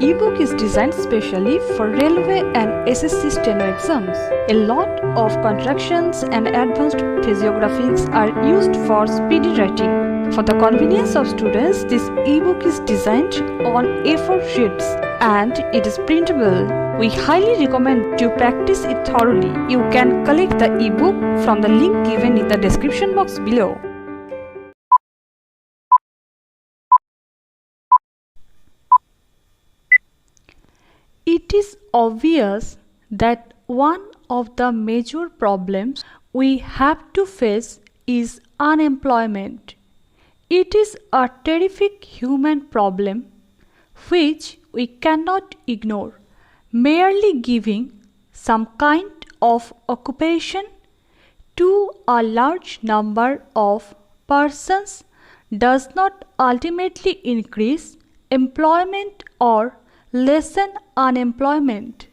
ebook is designed specially for railway and SSC steno exams. A lot of contractions and advanced physiographics are used for speedy writing. For the convenience of students, this ebook is designed on A4 sheets and it is printable. We highly recommend to practice it thoroughly. You can collect the ebook from the link given in the description box below. It is obvious that one of the major problems we have to face is unemployment. It is a terrific human problem which we cannot ignore. Merely giving some kind of occupation to a large number of persons does not ultimately increase employment or lessen unemployment.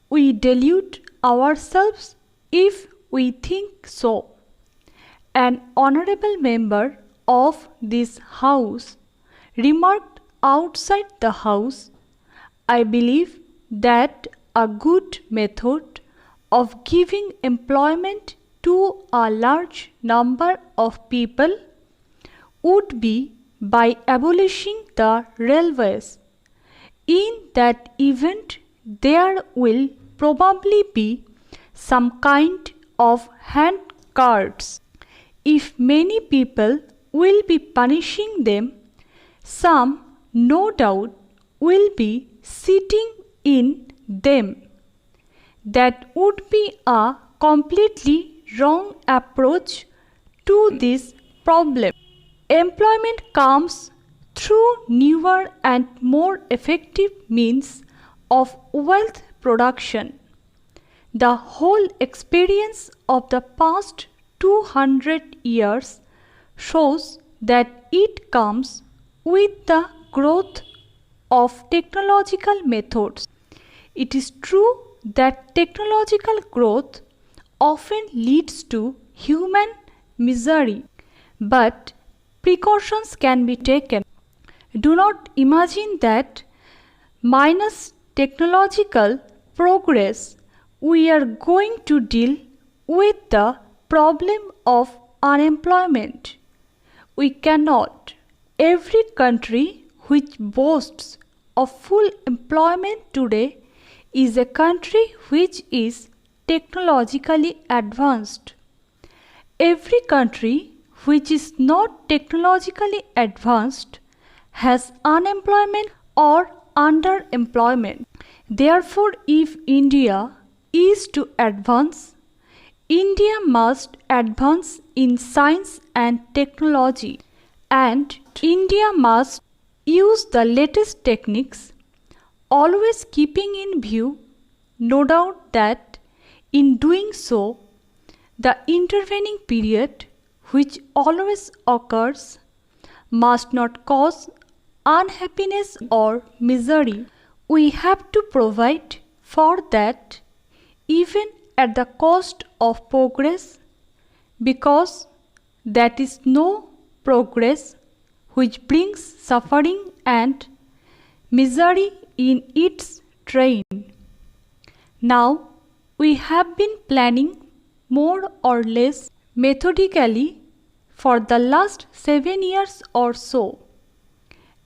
We delude ourselves if we think so. An honorable member of this house remarked outside the house, "I believe that a good method of giving employment to a large number of people would be by abolishing the railways. In that event, there will probably be some kind of hand carts. If many people will be punishing them, some no doubt will be sitting in them. That would be a completely wrong approach to this problem. Employment comes through newer and more effective means of wealth production. The whole experience of the past 200 years shows that it comes with the growth of technological methods. It is true that technological growth often leads to human misery, but precautions can be taken. Do not imagine that minus technological progress we are going to deal with the problem of unemployment. We cannot. Every country which boasts of full employment today is a country which is technologically advanced. Every country which is not technologically advanced has unemployment or underemployment. Therefore, if India is to advance, India must advance in science and technology, and India must use the latest techniques, always keeping in view, no doubt, that in doing so, the intervening period, which always occurs, must not cause unhappiness or misery. We have to provide for that even at the cost of progress, because that is no progress which brings suffering and misery in its train. Now, we have been planning more or less methodically for the last 7 years or so.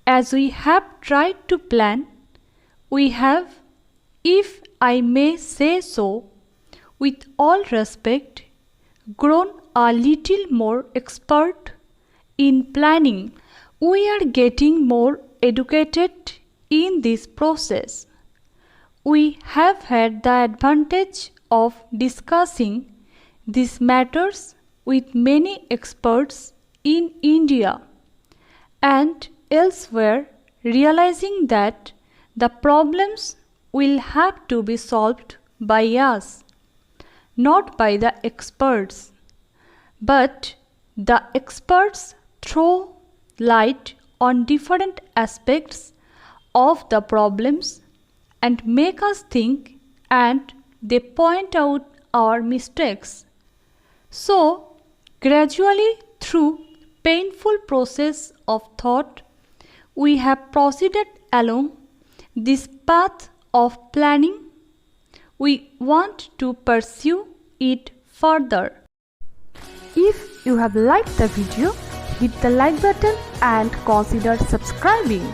As we have tried to plan, we have, if I may say so, with all respect, grown a little more expert in planning. We are getting more educated in this process. We have had the advantage of discussing these matters with many experts in India and elsewhere, realizing that the problems will have to be solved by us, not by the experts. But the experts throw light on different aspects of the problems and make us think, and they point out our mistakes. So, gradually, through painful process of thought, we have proceeded along this path of planning. We want to pursue it further. If you have liked the video, hit the like button and consider subscribing.